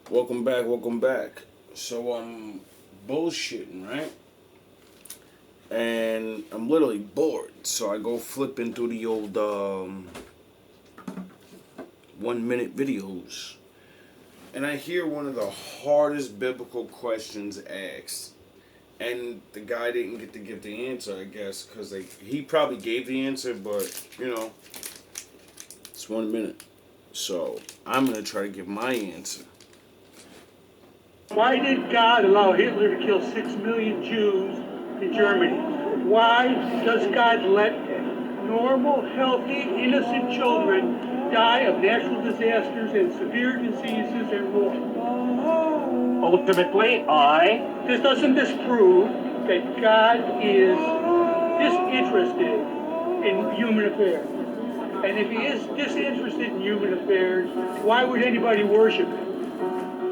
Welcome back, welcome back. So I'm bullshitting, right? And I'm literally bored. So I go flipping through the old 1 minute videos. And I hear one of the hardest biblical questions asked. And the guy didn't get to give the answer, I guess, because he probably gave the answer, but, it's 1 minute. So I'm going to try to give my answer. Why did God allow Hitler to kill 6 million Jews in Germany? Why does God let normal, healthy, innocent children die of natural disasters and severe diseases and war? Ultimately, This doesn't disprove that God is disinterested in human affairs. And if he is disinterested in human affairs, why would anybody worship him?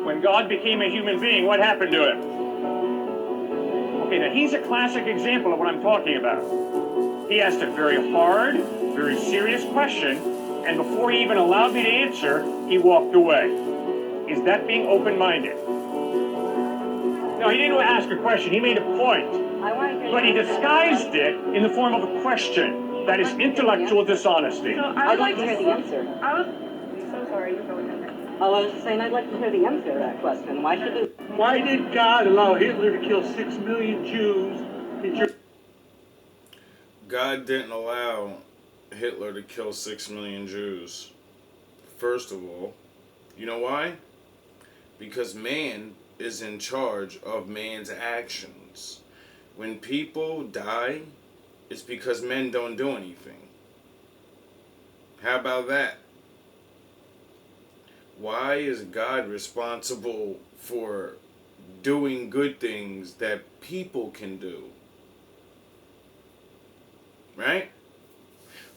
when God became a human being, what happened to him? Okay, now he's a classic example of what I'm talking about. He asked a very hard, very serious question, and before he even allowed me to answer, he walked away. Is that being open-minded? No, he didn't ask a question, he made a point. But he disguised it in the form of a question. That is intellectual dishonesty. So I'd like to hear the answer. I'm so sorry, you're going in there. I was just saying I'd like to hear the answer to that question. Why did God allow Hitler to kill 6 million Jews in Germany? God didn't allow Hitler to kill 6 million Jews. First of all, you know why? Because man is in charge of man's actions. When people die, it's because men don't do anything. How about that? Why is God responsible for doing good things that people can do? Right?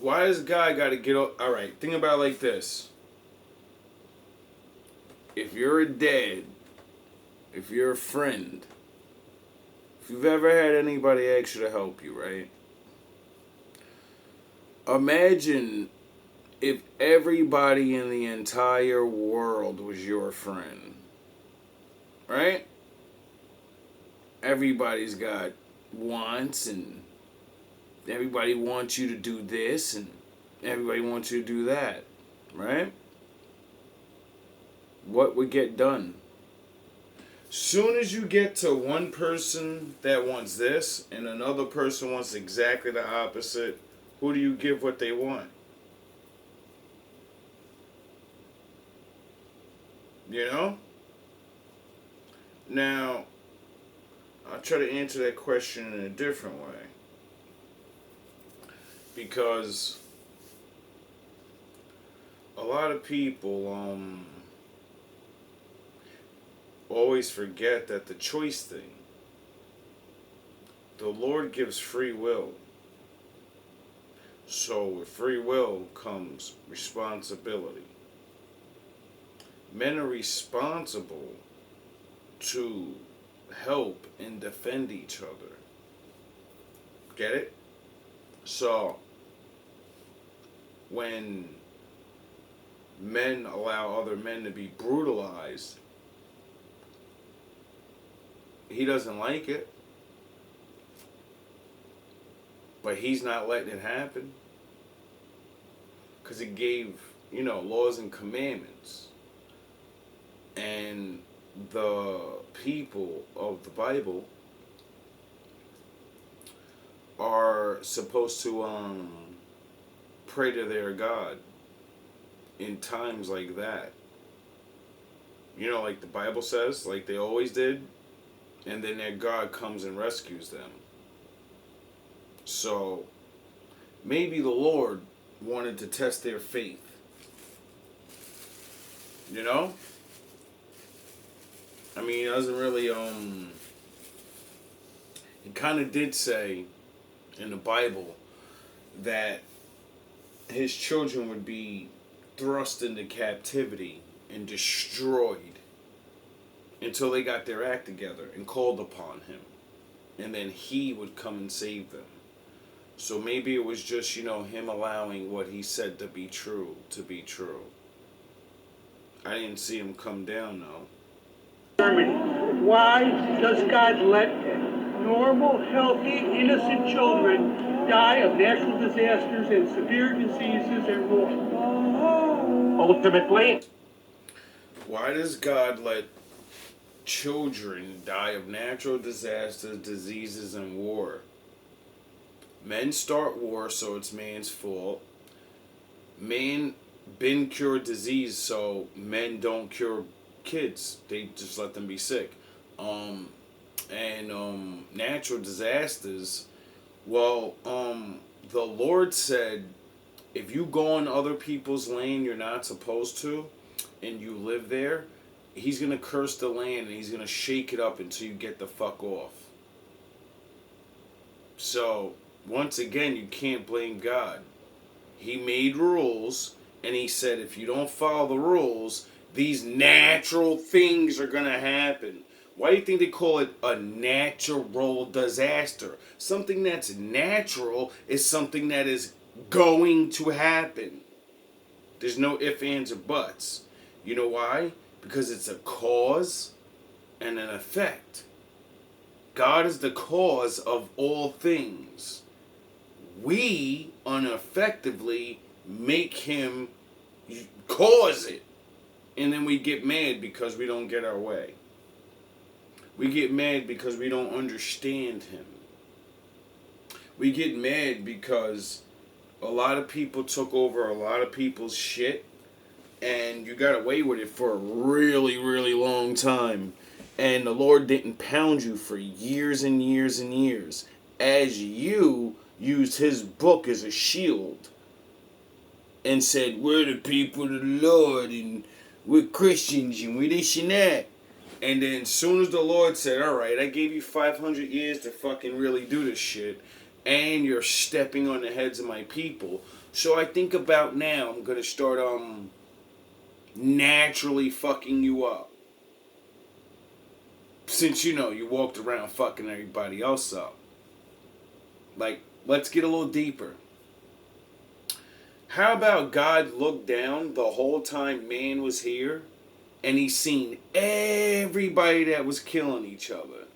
Why does God got to get up? All right, think about it like this. If you're a dad, if you're a friend, if you've ever had anybody ask you to help you, right? Imagine if everybody in the entire world was your friend, right? Everybody's got wants, and everybody wants you to do this, and everybody wants you to do that, right? What would get done? Soon as you get to one person that wants this and another person wants exactly the opposite, who do you give what they want? You know? Now, I'll try to answer that question in a different way. Because a lot of people always forget that the choice thing, the Lord gives free will. So with free will comes responsibility. Men are responsible to help and defend each other. Get it? So when men allow other men to be brutalized, he doesn't like it. But he's not letting it happen. Because he gave, laws and commandments. And the people of the Bible are supposed to pray to their God in times like that. Like the Bible says, like they always did. And then their God comes and rescues them. So maybe the Lord wanted to test their faith. You know? I mean, it doesn't really, He kind of did say in the Bible that his children would be thrust into captivity and destroyed until they got their act together and called upon him. And then he would come and save them. So maybe it was just, him allowing what he said to be true to be true. I didn't see him come down, though. Germany. Why does God let normal, healthy, innocent children die of natural disasters and severe diseases and war? Ultimately, Why does God let children die of natural disasters, diseases, and war? Men start war, so it's man's fault. Men been cured disease, so men don't cure kids. They just let them be sick. Natural disasters. Well, the Lord said, if you go on other people's land you're not supposed to, and you live there, He's gonna curse the land and He's gonna shake it up until you get the fuck off. So once again, you can't blame God. He made rules, and He said if you don't follow the rules, these natural things are gonna happen. Why do you think they call it a natural disaster? Something that's natural is something that is going to happen. There's no ifs, ands, or buts. You know why? Because it's a cause and an effect. God is the cause of all things. We, ineffectively, make Him cause it. And then we get mad because we don't get our way. We get mad because we don't understand Him. We get mad because a lot of people took over a lot of people's shit, and you got away with it for a really, really long time. And the Lord didn't pound you for years and years and years, as you used His book as a shield and said, we're the people of the Lord, and we're Christians, and we're this and that. And then as soon as the Lord said, alright, I gave you 500 years to fucking really do this shit, and you're stepping on the heads of my people. So I think about now, I'm going to start naturally fucking you up. Since, you walked around fucking everybody else up. Like, let's get a little deeper. How about God looked down the whole time man was here, and He seen everybody that was killing each other,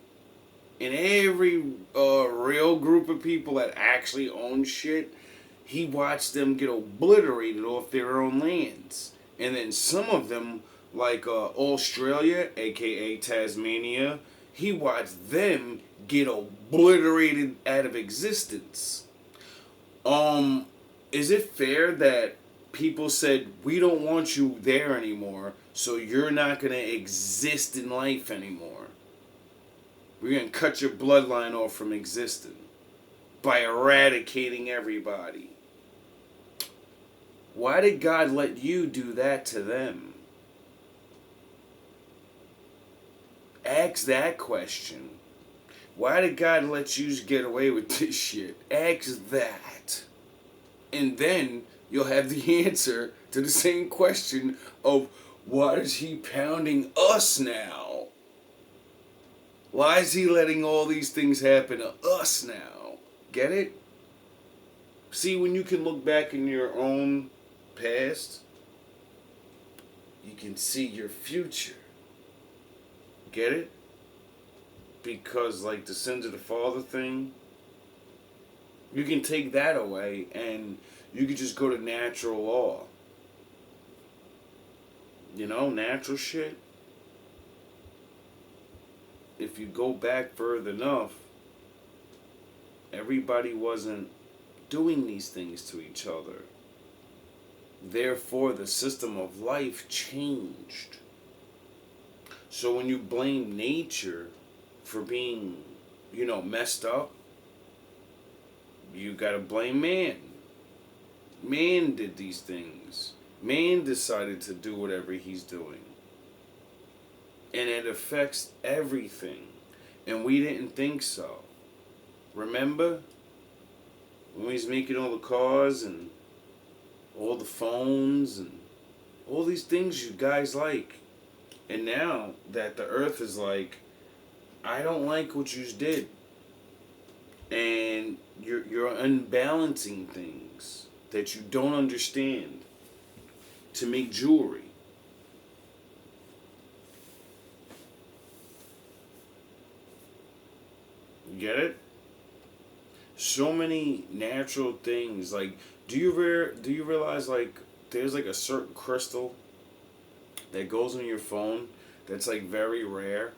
and every real group of people that actually owned shit, He watched them get obliterated off their own lands. And then some of them, like Australia, aka Tasmania, He watched them get obliterated out of existence. Is it fair that people said, we don't want you there anymore, so you're not going to exist in life anymore? We're going to cut your bloodline off from existing by eradicating everybody. Why did God let you do that to them? Ask that question. Why did God let you get away with this shit? Ask that. And then you'll have the answer to the same question of, why is He pounding us now? Why is He letting all these things happen to us now? Get it? See, when you can look back in your own past, you can see your future. Get it? Because, like the sins of the father thing, you can take that away and you can just go to natural law. Natural shit. If you go back further enough, everybody wasn't doing these things to each other. Therefore, the system of life changed. So when you blame nature for being, messed up, you gotta blame man. Man did these things. Man decided to do whatever he's doing. And it affects everything. And we didn't think so. Remember? When we was making all the cars and all the phones and all these things you guys like. And now that the earth is like, I don't like what you did. And you're unbalancing things that you don't understand to make jewelry. Get it? So many natural things. Like, do you realize, like, there's like a certain crystal that goes on your phone that's like very rare,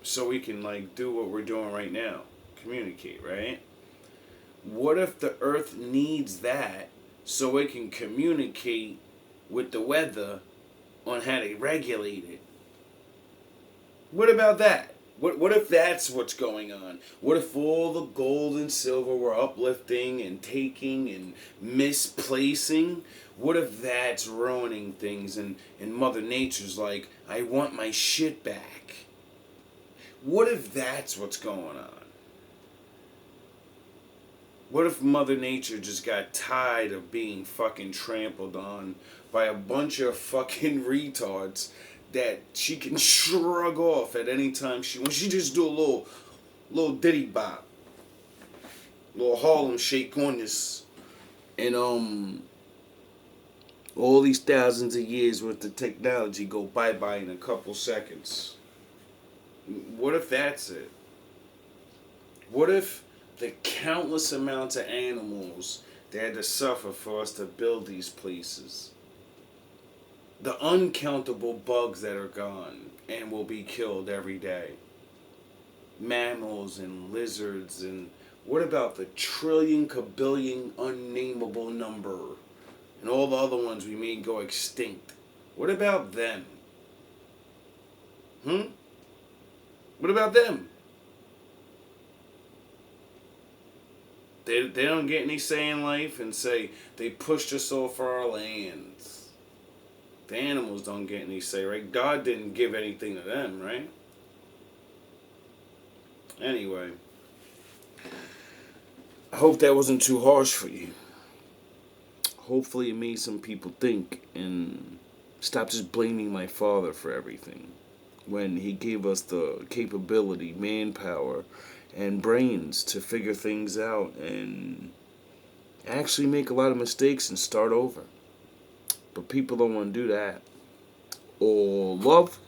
so we can like do what we're doing right now, communicate, right? What if the earth needs that so it can communicate with the weather on how to regulate it? What about that? What if that's what's going on? What if all the gold and silver we're uplifting and taking and misplacing? What if that's ruining things and Mother Nature's like, I want my shit back? What if that's what's going on? What if Mother Nature just got tired of being fucking trampled on by a bunch of fucking retards that she can shrug off at any time she wants? She just do a little ditty bop, little Harlem shake on this, and all these thousands of years worth of technology go bye-bye in a couple seconds. What if that's it? What if the countless amounts of animals that had to suffer for us to build these places, the uncountable bugs that are gone and will be killed every day, mammals and lizards, and what about the trillion, kabillion, unnameable number, and all the other ones we made go extinct? What about them? What about them? They don't get any say in life, and say they pushed us off our lands. The animals don't get any say, right? God didn't give anything to them, right? Anyway, I hope that wasn't too harsh for you. Hopefully it made some people think and stop just blaming my father for everything, when he gave us the capability, manpower, and brains to figure things out and actually make a lot of mistakes and start over. But people don't want to do that. All love,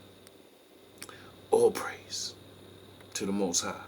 all praise to the Most High.